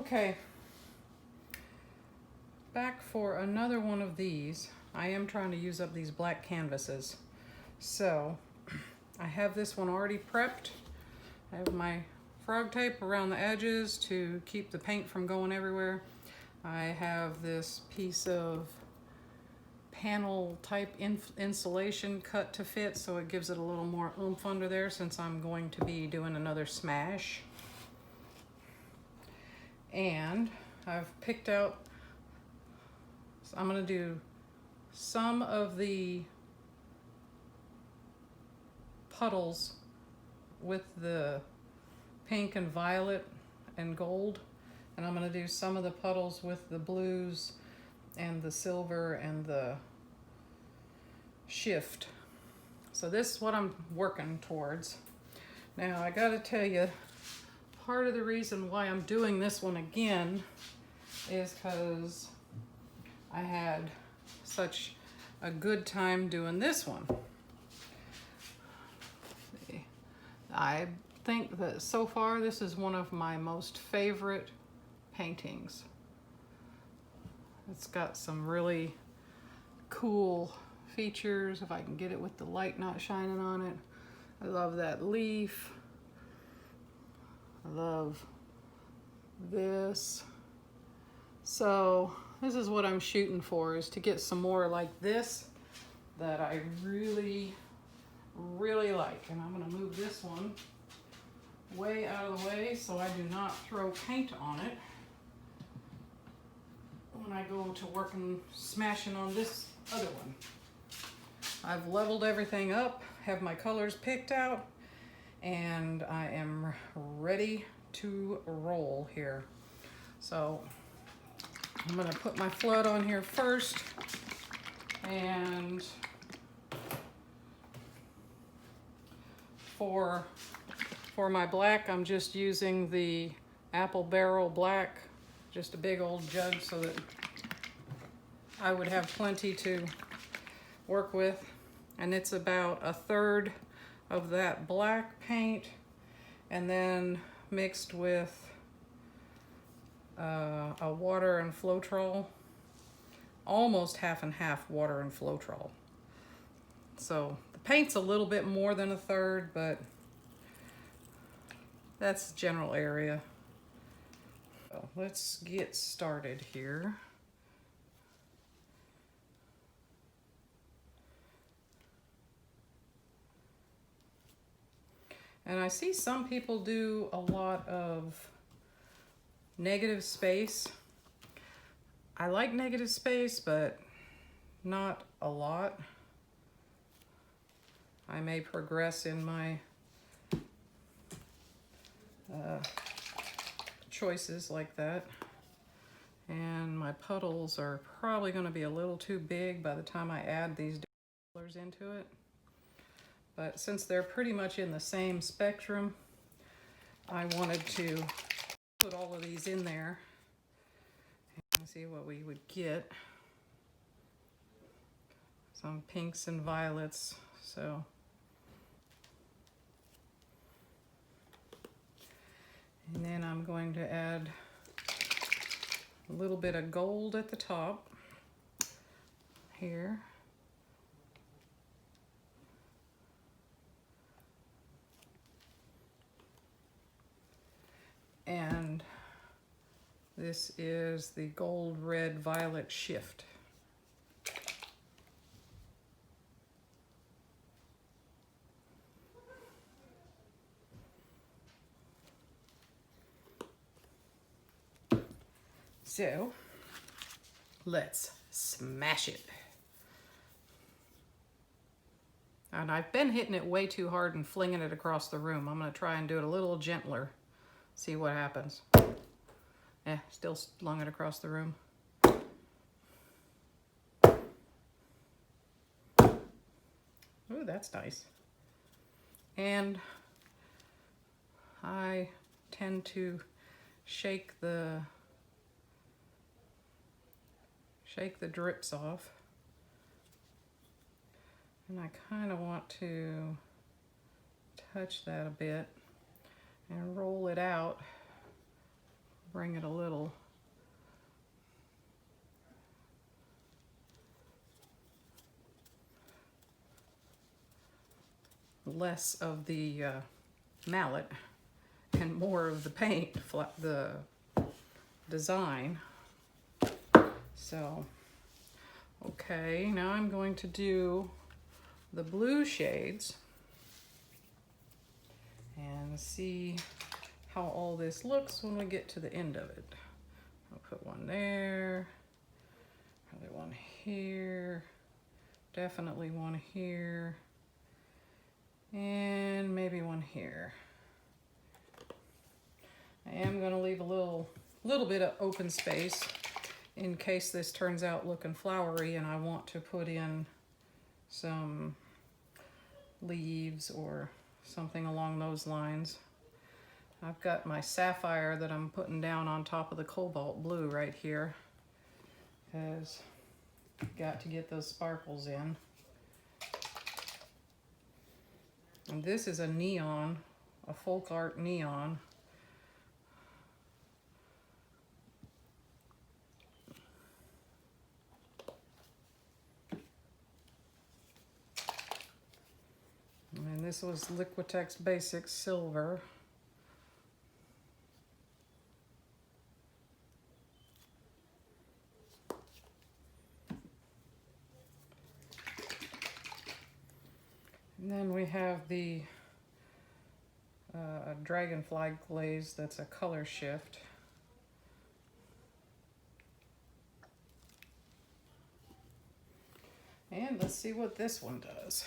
Okay, back for another one of these. I am trying to use up these black canvases. So I have this one already prepped. I have my frog tape around the edges to keep the paint from going everywhere. I have this piece of panel type insulation cut to fit, so it gives it a little more oomph under there since I'm going to be doing another smash. And I've picked out, so I'm going to do some of the puddles with the pink and violet and gold, and I'm going to do some of the puddles with the blues and the silver and the shift. So this is what I'm working towards. Now I gotta tell you, part of the reason why I'm doing this one again is because I had such a good time doing this one. I think that so far this is one of my most favorite paintings. It's got some really cool features, if I can get it with the light not shining on it. I love that leaf. I love this. So this is what I'm shooting for, is to get some more like this that I really like. And I'm going to move this one way out of the way so I do not throw paint on it when I go to work and smashing on this other one. I've leveled everything up, have my colors picked out, and I am ready to roll here. So I'm going to put my flood on here first, and for my black I'm just using the apple barrel black, just a big old jug so that I would have plenty to work with. And it's about 1/3 of that black paint, and then mixed with a water and Floetrol, almost half and half water and Floetrol. So the paint's a little bit more than 1/3, but that's the general area. So let's get started here. And I see some people do a lot of negative space. I like negative space, but not a lot. I may progress in my choices like that. And my puddles are probably going to be a little too big by the time I add these colors into it. But since they're pretty much in the same spectrum, I wanted to put all of these in there and see what we would get. Some pinks and violets, so. And then I'm going to add a little bit of gold at the top here. And this is the gold, red, violet shift. So let's smash it. And I've been hitting it way too hard and flinging it across the room. I'm going to try and do it a little gentler. See what happens. Still slung it across the room. Ooh, that's nice. And I tend to shake the drips off. And I kind of want to touch that a bit and roll it out bring it a little less of the mallet and more of the paint, the design. So, okay, now I'm going to do the blue shades and see how all this looks when we get to the end of it. I'll put one there, probably one here, definitely one here, and maybe one here. I am going to leave a little bit of open space in case this turns out looking flowery and I want to put in some leaves or something along those lines. I've got my sapphire that I'm putting down on top of the cobalt blue right here because I've got to get those sparkles in. And this is a neon, a folk art neon. And this was Liquitex Basics Silver. And then we have the Dragonfly glaze that's a color shift. And let's see what this one does.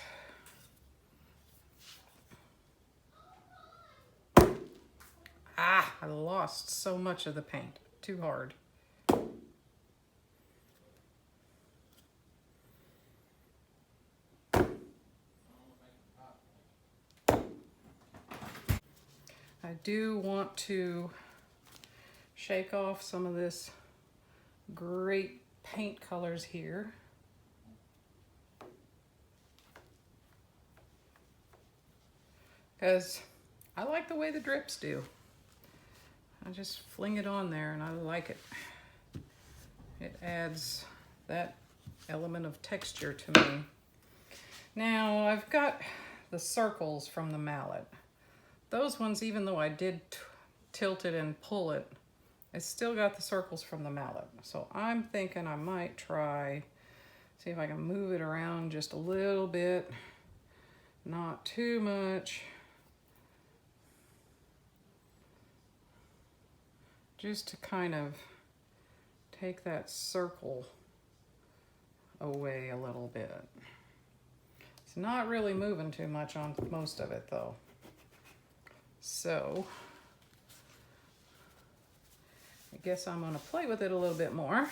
Ah, I lost so much of the paint. Too hard. I do want to shake off some of this great paint colors here. Because I like the way the drips do. I just fling it on there and I like it. It adds that element of texture to me. Now I've got the circles from the mallet. Those ones, even though I did tilt it and pull it, I still got the circles from the mallet. So I'm thinking I might try, see if I can move it around just a little bit, not too much. Just to kind of take that circle away a little bit. It's not really moving too much on most of it though. So I guess I'm gonna play with it a little bit more.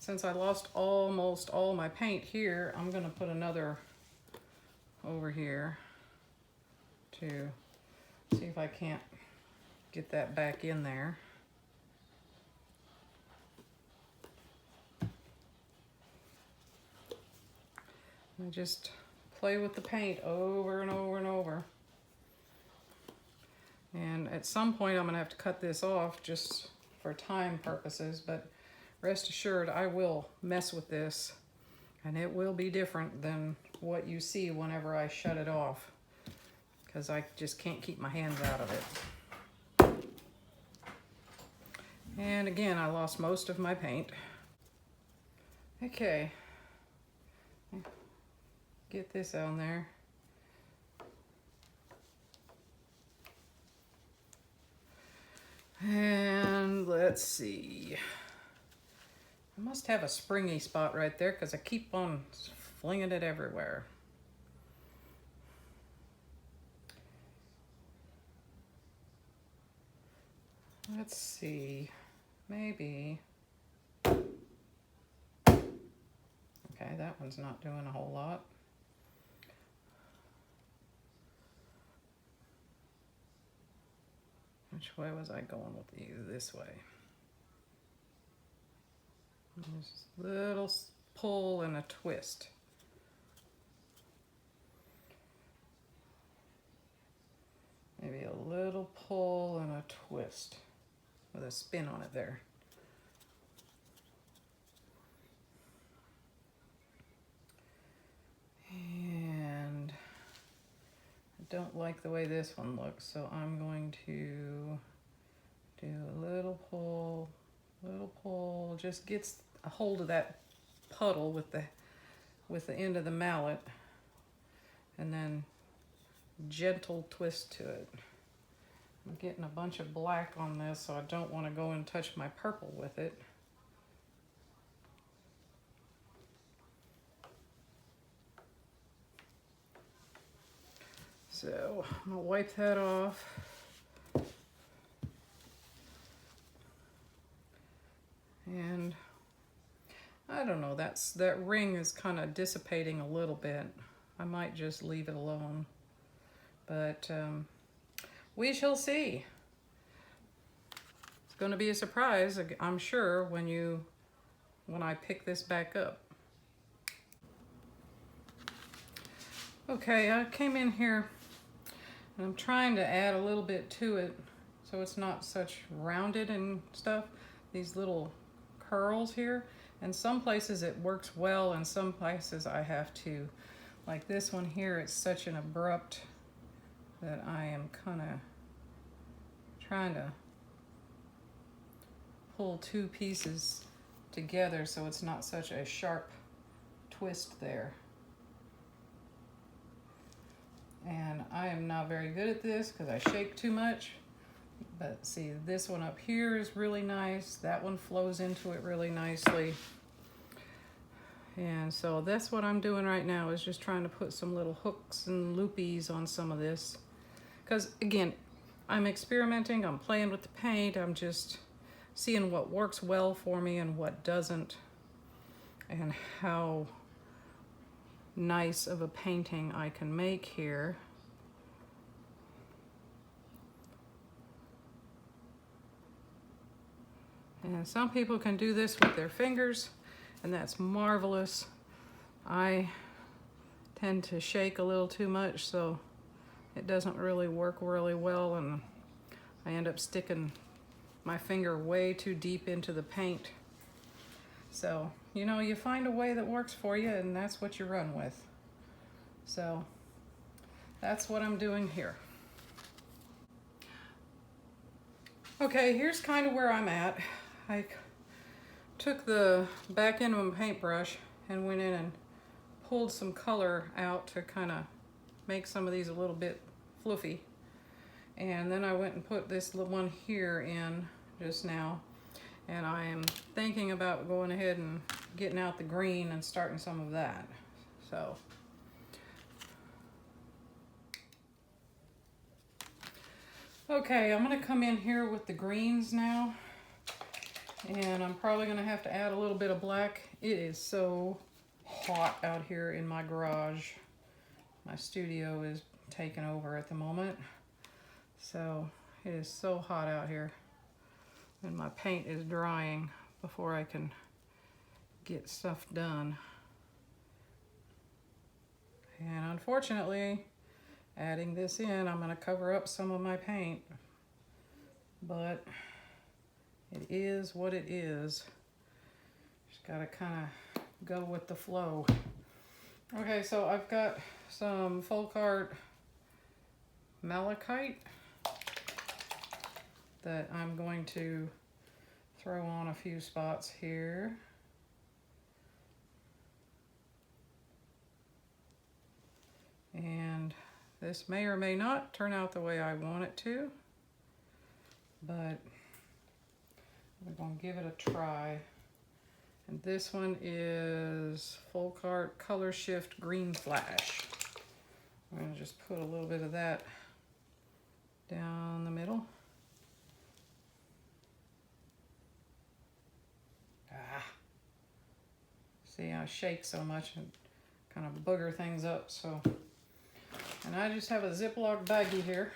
Since I lost almost all my paint here, I'm gonna put another over here to see if I can't get that back in there. I just play with the paint over and over and over. And at some point I'm gonna have to cut this off just for time purposes, but rest assured I will mess with this and it will be different than what you see whenever I shut it off, because I just can't keep my hands out of it. And again, I lost most of my paint. Okay, get this on there. And let's see. I must have a springy spot right there because I keep on flinging it everywhere. Let's see. Maybe. Okay, that one's not doing a whole lot. Which way was I going with these? This way. Just a little pull and a twist. Maybe a little pull and a with a spin on it there. And I don't like the way this one looks, so I'm going to do a little pull, just gets a hold of that puddle with the end of the mallet, and then gentle twist to it. I'm getting a bunch of black on this, so I don't want to go and touch my purple with it. So I'm gonna wipe that off. And I don't know, that ring is kind of dissipating a little bit. I might just leave it alone, but we shall see. It's going to be a surprise, I'm sure, when I pick this back up. Okay, I came in here and I'm trying to add a little bit to it so it's not such rounded and stuff. These little curls here, and some places it works well and some places I have to, like this one here, it's such an abrupt that I am kind of trying to pull two pieces together so it's not such a sharp twist there. And I am not very good at this because I shake too much. But see, this one up here is really nice. That one flows into it really nicely. And so that's what I'm doing right now, is just trying to put some little hooks and loopies on some of this. Because again, I'm experimenting, I'm playing with the paint, I'm just seeing what works well for me and what doesn't, and how nice of a painting I can make here. And some people can do this with their fingers, and that's marvelous. I tend to shake a little too much, so it doesn't really work really well, and I end up sticking my finger way too deep into the paint. So, you know, you find a way that works for you, and that's what you run with. So, that's what I'm doing here. Okay, here's kind of where I'm at. I took the back end of my paintbrush and went in and pulled some color out to kind of make some of these a little bit fluffy. And then I went and put this little one here in just now. And I am thinking about going ahead and getting out the green and starting some of that. So. Okay, I'm gonna come in here with the greens now. And I'm probably gonna have to add a little bit of black. It is so hot out here in my garage. My studio is taken over at the moment. So it is so hot out here. And my paint is drying before I can get stuff done. And unfortunately, adding this in, I'm gonna cover up some of my paint. But it is what it is. Just gotta kind of go with the flow. Okay, so I've got some folk art malachite that I'm going to throw on a few spots here. And this may or may not turn out the way I want it to, but we're going to give it a try. And this one is Folk Art Color Shift Green Flash. I'm going to just put a little bit of that down the middle. See, I shake so much and kind of booger things up. So, and I just have a Ziploc baggie here.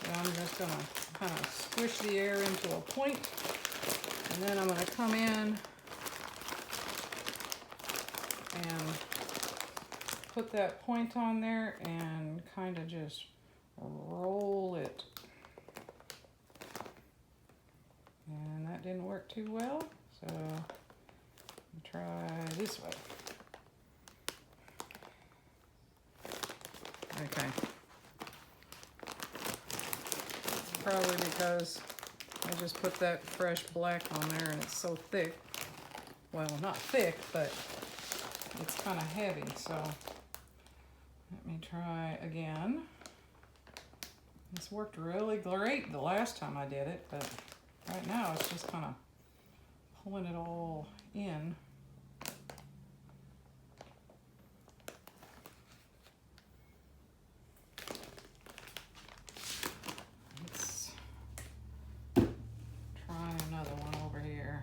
And I'm just going to kind of squish the air into a point. And then I'm going to come in and put that point on there and kind of just roll it. didn't work too well, so try this way. Okay. Probably because I just put that fresh black on there and it's so thick. Well, not thick, but it's kind of heavy, so let me try again. This worked really great the last time I did it, but right now it's just kind of pulling it all in. Let's try another one over here.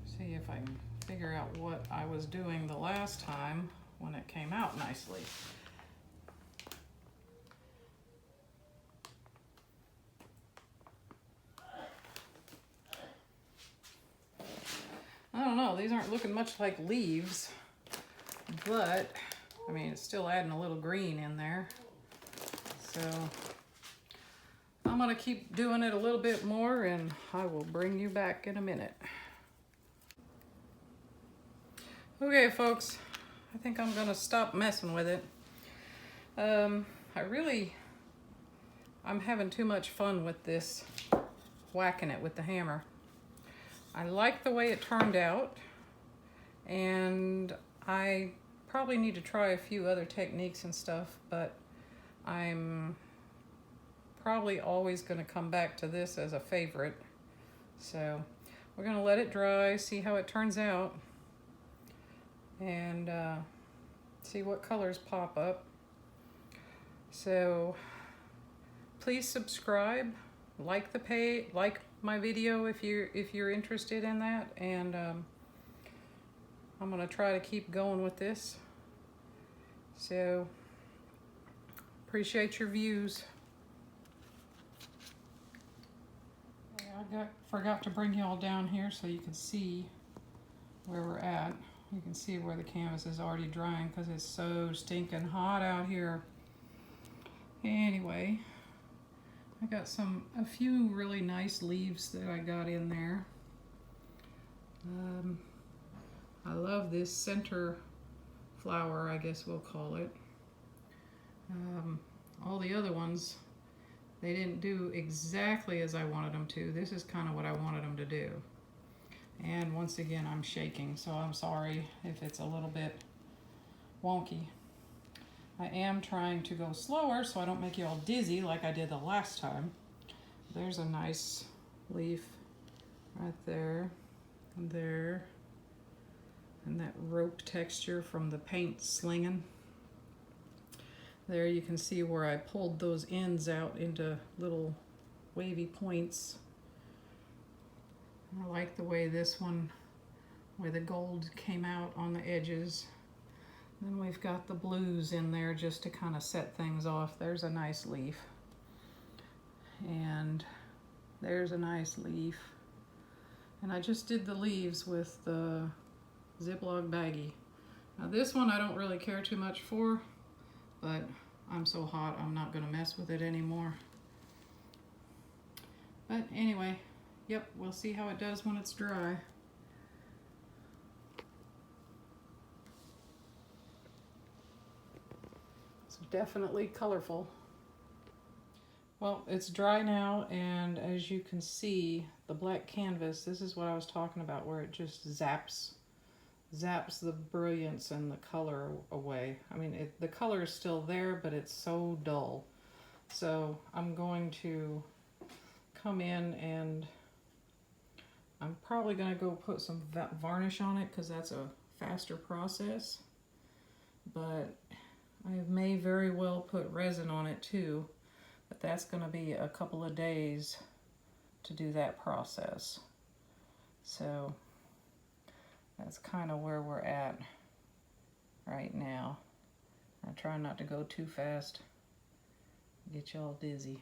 See if I can figure out what I was doing the last time when it came out nicely. I don't know, these aren't looking much like leaves, but I mean, it's still adding a little green in there. So I'm gonna keep doing it a little bit more and I will bring you back in a minute. Okay, folks, I think I'm gonna stop messing with it. I'm having too much fun with this, whacking it with the hammer. I like the way it turned out, and I probably need to try a few other techniques and stuff, but I'm probably always going to come back to this as a favorite. So we're going to let it dry, see how it turns out, and see what colors pop up. So please subscribe, like the page, like my video if you're interested in that, and I'm gonna try to keep going with this. So appreciate your views. I forgot to bring y'all down here so you can see where we're at. You can see where the canvas is already drying because it's so stinking hot out here. Anyway, I got a few really nice leaves that I got in there. I love this center flower, I guess we'll call it. All the other ones, they didn't do exactly as I wanted them to. This is kind of what I wanted them to do. And once again, I'm shaking, so I'm sorry if it's a little bit wonky. I am trying to go slower so I don't make you all dizzy like I did the last time. There's a nice leaf right there and there. And that rope texture from the paint slinging. There you can see where I pulled those ends out into little wavy points. I like the way this one, where the gold came out on the edges. Then we've got the blues in there just to kind of set things off. There's a nice leaf. And there's a nice leaf. And I just did the leaves with the Ziploc baggie. Now this one I don't really care too much for, but I'm so hot I'm not going to mess with it anymore. But anyway, yep, we'll see how it does when it's dry. It's definitely colorful. Well, it's dry now, and as you can see, the black canvas, this is what I was talking about, where it just zaps the brilliance and the color away. I mean, the color is still there, but it's so dull. So I'm going to come in and I'm probably going to go put some varnish on it because that's a faster process. But I may very well put resin on it too, but that's going to be a couple of days to do that process. So that's kind of where we're at right now. I try not to go too fast, get y'all dizzy.